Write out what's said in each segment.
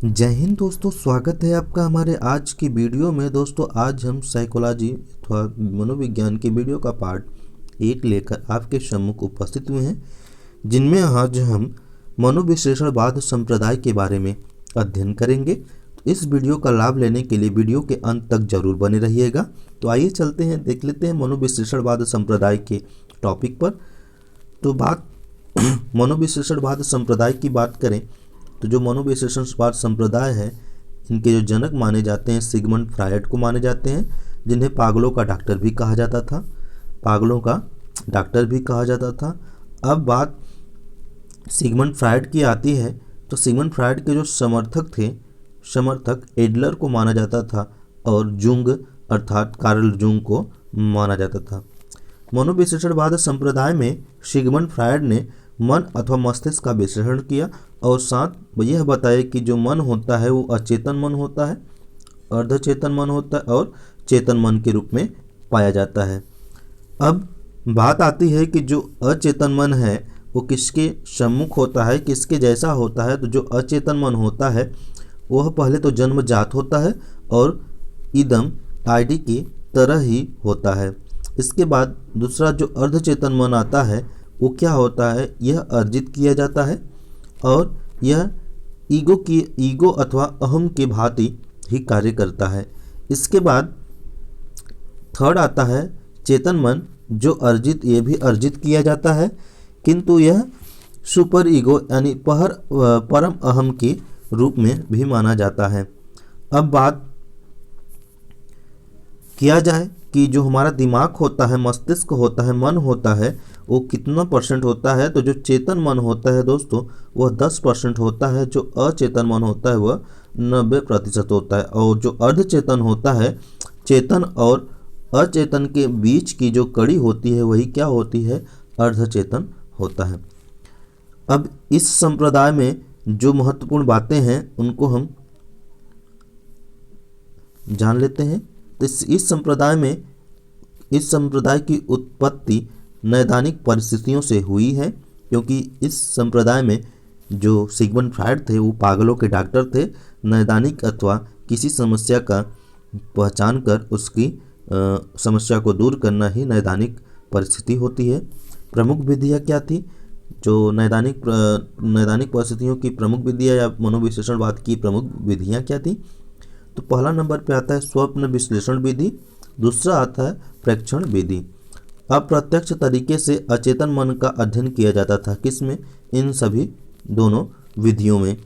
जय हिंद दोस्तों, स्वागत है आपका हमारे आज की वीडियो में। दोस्तों आज हम साइकोलॉजी अथवा मनोविज्ञान की वीडियो का पार्ट 1 लेकर आपके सम्मुख उपस्थित हुए हैं, जिनमें आज हम मनोविश्लेषणवाद संप्रदाय के बारे में अध्ययन करेंगे। तो इस वीडियो का लाभ लेने के लिए वीडियो के अंत तक जरूर बने रहिएगा। तो आइए चलते हैं, देख लेते हैं मनोविश्लेषणवाद संप्रदाय के टॉपिक पर। तो बात मनोविश्लेषणवाद संप्रदाय की बात करें तो जो मनोविश्लेषणवाद संप्रदाय है, इनके जो जनक माने जाते हैं सिगमंड फ्रायड को माने जाते हैं, जिन्हें पागलों का डॉक्टर भी कहा जाता था। पागलों का डॉक्टर भी कहा जाता था। अब बात सिगमंड फ्रायड की आती है तो सिगमंड फ्रायड के जो समर्थक एडलर को माना जाता था और जुंग अर्थात कार्ल जुंग को माना जाता था। मनोविश्लेषणवाद संप्रदाय में सिगमंड फ्रायड ने मन अथवा मस्तिष्क का विश्लेषण किया और साथ यह बताया कि जो मन होता है वो अचेतन मन होता है, अर्धचेतन मन होता है और चेतन मन के रूप में पाया जाता है। अब बात आती है कि जो अचेतन मन है वो किसके सम्मुख होता है, किसके जैसा होता है। तो जो अचेतन मन होता है वह पहले तो जन्मजात होता है और इदम आईडी की तरह ही होता है। इसके बाद दूसरा जो अर्धचेतन मन आता है वो क्या होता है, यह अर्जित किया जाता है और यह ईगो अथवा अहम के भांति ही कार्य करता है। इसके बाद थर्ड आता है चेतन मन, जो ये भी अर्जित किया जाता है, किंतु यह सुपर ईगो यानी परम अहम के रूप में भी माना जाता है। अब बात किया जाए कि जो हमारा दिमाग होता है, मस्तिष्क होता है, मन होता है, वो कितना % होता है। तो जो चेतन मन होता है दोस्तों वह 10% होता है, जो अचेतन मन होता है वह 90% होता है, और जो अर्धचेतन होता है, चेतन और अचेतन के बीच की जो कड़ी होती है वही क्या होती है, अर्धचेतन होता है। अब इस संप्रदाय में जो महत्वपूर्ण बातें हैं उनको हम जान लेते हैं। तो इस संप्रदाय की उत्पत्ति नैदानिक परिस्थितियों से हुई है, क्योंकि इस संप्रदाय में जो सिगमंड फ्रायड थे वो पागलों के डॉक्टर थे। नैदानिक अथवा किसी समस्या का पहचान कर उसकी समस्या को दूर करना ही नैदानिक परिस्थिति होती है। प्रमुख विधियाँ क्या थी, जो नैदानिक परिस्थितियों की प्रमुख विधियाँ या मनोविश्लेषणवाद की प्रमुख विधियाँ क्या थी। तो पहला नंबर पे आता है स्वप्न विश्लेषण विधि, दूसरा आता है प्रेक्षण विधि। अप्रत्यक्ष तरीके से अचेतन मन का अध्ययन किया जाता था, किसमें, इन सभी दोनों विधियों में।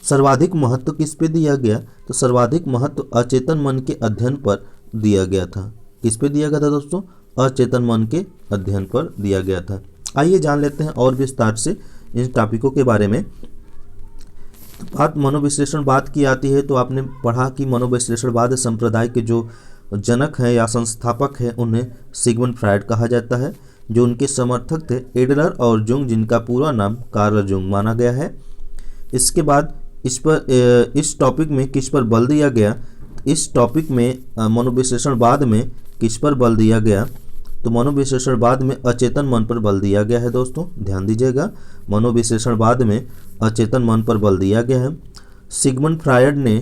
सर्वाधिक महत्व किस पे दिया गया, तो सर्वाधिक महत्व अचेतन मन के अध्ययन पर दिया गया था। किस पे दिया गया था दोस्तों, अचेतन मन के अध्ययन पर दिया गया था। आइए जान लेते हैं और विस्तार से इन टॉपिकों के बारे में। बात मनोविश्लेषणवाद की आती है तो आपने पढ़ा कि मनोविश्लेषणवाद संप्रदाय के जो जनक हैं या संस्थापक हैं उन्हें सिगमंड फ्रायड कहा जाता है। जो उनके समर्थक थे एडलर और जुंग, जिनका पूरा नाम कार्ल जुंग माना गया है। इसके बाद इस टॉपिक में किस पर बल दिया गया, इस टॉपिक में मनोविश्लेषणवाद में किस पर बल दिया गया, तो मनोविश्लेषणवाद में अचेतन मन पर बल दिया गया है। दोस्तों ध्यान दीजिएगा, मनोविश्लेषणवाद में अचेतन मन पर बल दिया गया है। सिगमंड फ्रायड ने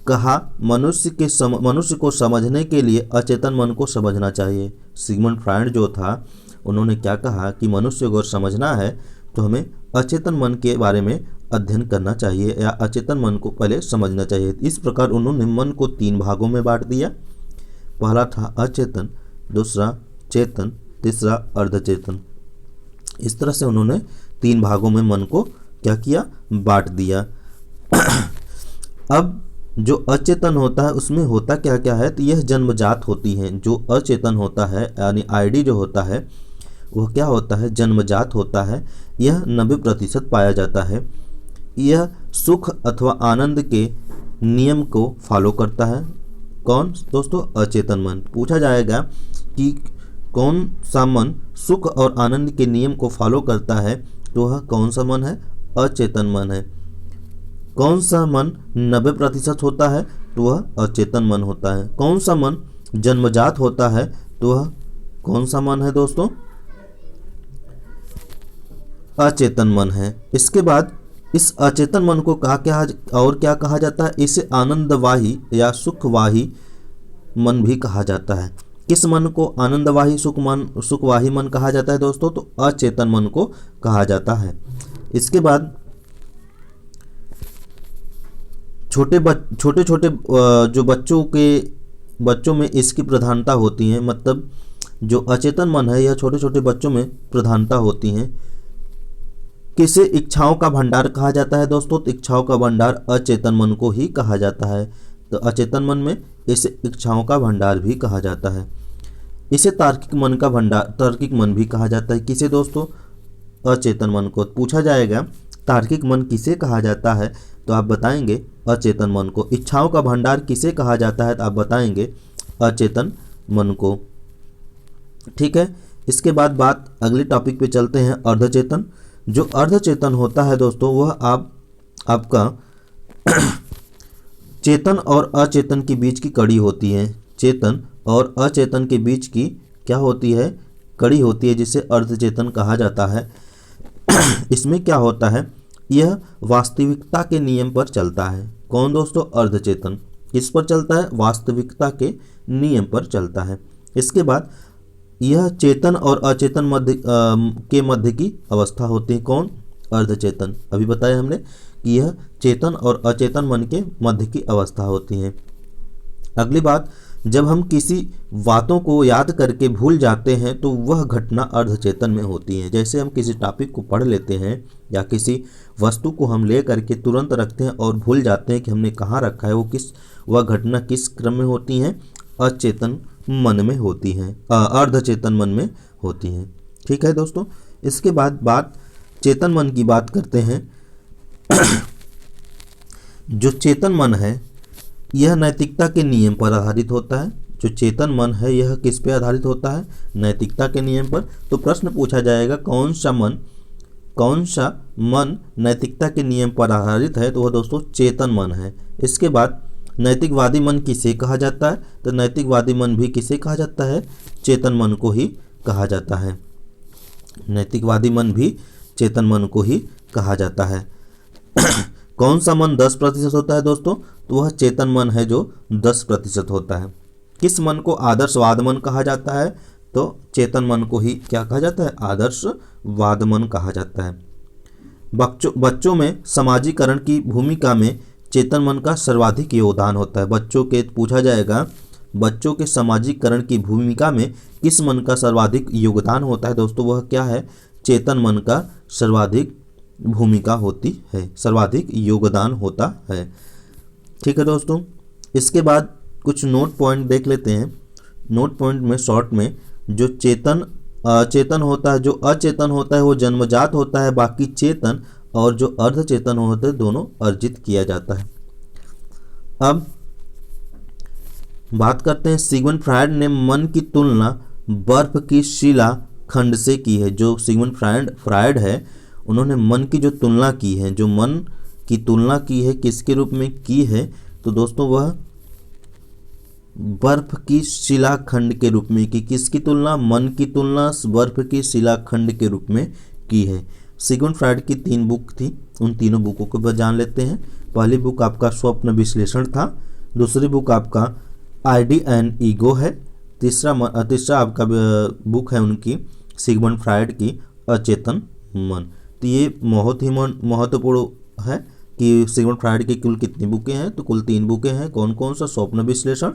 कहा मनुष्य को समझने के लिए अचेतन मन को समझना चाहिए। सिगमंड फ्रायड जो था उन्होंने क्या कहा कि मनुष्य को समझना है तो हमें अचेतन मन के बारे में अध्ययन करना चाहिए या अचेतन मन को पहले समझना चाहिए। इस प्रकार उन्होंने मन को 3 भागों में बांट दिया। पहला था अचेतन, दूसरा चेतन, तीसरा अर्धचेतन। इस तरह से उन्होंने 3 भागों में मन को क्या किया, बांट दिया। अब जो अचेतन होता है उसमें होता क्या क्या है, तो यह जन्मजात होती हैं। जो अचेतन होता है यानी आईडी जो होता है वह क्या होता है, जन्मजात होता है। यह 90% पाया जाता है। यह सुख अथवा आनंद के नियम को फॉलो करता है। कौन दोस्तों, अचेतन मन। पूछा जाएगा कि कौन सा मन सुख और आनंद के नियम को फॉलो करता है, तो वह कौन सा मन है, अचेतन मन है। कौन सा मन 90% होता है, तो वह अचेतन मन होता है। कौन सा मन जन्मजात होता है, तो वह कौन सा मन है दोस्तों, अचेतन मन है। इसके बाद इस अचेतन मन को क्या कहा जाता है? इसे आनंदवाही या सुखवाही मन भी कहा जाता है। किस मन को आनंदवाही सुखवाही मन कहा जाता है दोस्तों? तो अचेतन मन को कहा जाता है। इसके बाद छोटे छोटे जो बच्चों में इसकी प्रधानता होती है, मतलब जो अचेतन मन है यह छोटे छोटे बच्चों में प्रधानता होती हैं। किसे इच्छाओं का भंडार कहा जाता है दोस्तों? तो इच्छाओं का भंडार अचेतन मन को ही कहा जाता है। तो अचेतन मन में इसे इच्छाओं का भंडार भी कहा जाता है। इसे तार्किक मन भी कहा जाता है। किसे दोस्तों? अचेतन मन को। पूछा जाएगा तार्किक मन किसे कहा जाता है, तो आप बताएंगे अचेतन मन को। इच्छाओं का भंडार किसे कहा जाता है, तो आप बताएंगे अचेतन मन को। ठीक है। इसके बाद बात अगले टॉपिक पे चलते हैं, अर्धचेतन। जो अर्धचेतन होता है दोस्तों वह आपका चेतन और अचेतन के बीच की कड़ी होती है। चेतन और अचेतन के बीच की क्या होती है? कड़ी होती है, जिसे अर्धचेतन कहा जाता है। इसमें क्या होता है? यह वास्तविकता के नियम पर चलता है। कौन दोस्तों? अर्धचेतन। किस पर चलता है? वास्तविकता के नियम पर चलता है। इसके बाद यह चेतन और अचेतन के मध्य की अवस्था होती है। कौन? अर्धचेतन। अभी बताया हमने कि यह चेतन और अचेतन मन के मध्य की अवस्था होती है। अगली बात, जब हम किसी बातों को याद करके भूल जाते हैं तो वह घटना अर्धचेतन में होती है। जैसे हम किसी टॉपिक को पढ़ लेते हैं या किसी वस्तु को हम ले करके तुरंत रखते हैं और भूल जाते हैं कि हमने कहाँ रखा है, वह घटना किस क्रम में होती है? अचेतन मन में होती हैं, अर्धचेतन मन में होती हैं। ठीक है दोस्तों। इसके बाद बात चेतन मन की बात करते हैं। जो चेतन मन है यह नैतिकता के नियम पर आधारित होता है। जो चेतन मन है यह किस पे आधारित होता है? नैतिकता के नियम पर। तो प्रश्न पूछा जाएगा कौन सा मन नैतिकता के नियम पर आधारित है? तो वह दोस्तों चेतन मन है। इसके बाद नैतिकवादी मन किसे कहा जाता है? तो नैतिकवादी मन भी किसे कहा जाता है? चेतन मन को ही कहा जाता है। नैतिकवादी मन भी चेतन मन को ही कहा जाता है। कौन सा मन 10% होता है दोस्तों? तो वह चेतन मन है जो 10% होता है। किस मन को आदर्शवाद मन कहा जाता है? तो चेतन मन को ही क्या कहा जाता है? आदर्शवाद मन कहा जाता है। बच्चों में समाजीकरण की भूमिका में चेतन मन का सर्वाधिक योगदान होता है। पूछा जाएगा बच्चों के समाजीकरण की भूमिका में किस मन का सर्वाधिक योगदान होता है दोस्तों? वह क्या है? चेतन मन का सर्वाधिक भूमिका होती है, सर्वाधिक योगदान होता है। ठीक है दोस्तों। इसके बाद कुछ नोट पॉइंट देख लेते हैं। नोट पॉइंट में शॉर्ट में जो अचेतन होता है, जो अचेतन होता है वो जन्मजात होता है, बाकी चेतन और जो अर्धचेतन होते हैं दोनों अर्जित किया जाता है। अब बात करते हैं, सिगमंड फ्रायड ने मन की तुलना बर्फ की शिला खंड से की है। जो सिगमंड फ्रायड है उन्होंने मन की जो तुलना की है, जो मन की तुलना की है किसके रूप में की है? तो दोस्तों वह बर्फ की शिलाखंड के रूप में की। किसकी तुलना? मन की तुलना बर्फ की शिलाखंड के रूप में की है। सिगमंड फ्रायड की 3 बुक थी, उन तीनों बुकों को जान लेते हैं। पहली बुक आपका स्वप्न विश्लेषण था, दूसरी बुक आपका आईडी एंड ईगो है, तीसरा आपका बुक है उनकी सिगमंड फ्रायड की अचेतन मन। तो ये बहुत ही महत्वपूर्ण है कि सिगमंड फ्रायड की कुल कितनी बुकें हैं? तो कुल 3 बुकें हैं। कौन कौन सा? स्वप्न विश्लेषण,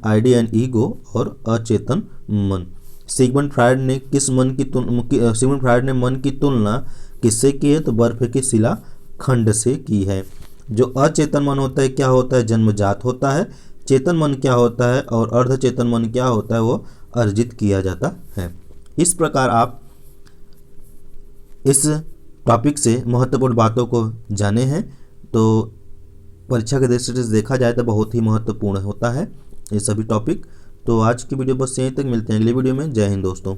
आईडी एंड ईगो और अचेतन मन। सिगमंड फ्रायड ने मन की तुलना किससे की है? तो बर्फ की शिला खंड से की है। जो अचेतन मन होता है क्या होता है? जन्मजात होता है। चेतन मन क्या होता है और अर्धचेतन मन क्या होता है? वो अर्जित किया जाता है। इस प्रकार आप इस टॉपिक से महत्वपूर्ण बातों को जाने हैं। तो परीक्षा के दृष्टि से देखा जाए तो बहुत ही महत्वपूर्ण होता है ये सभी टॉपिक। तो आज की वीडियो बस यहीं तक, मिलते हैं अगली वीडियो में। जय हिंद दोस्तों।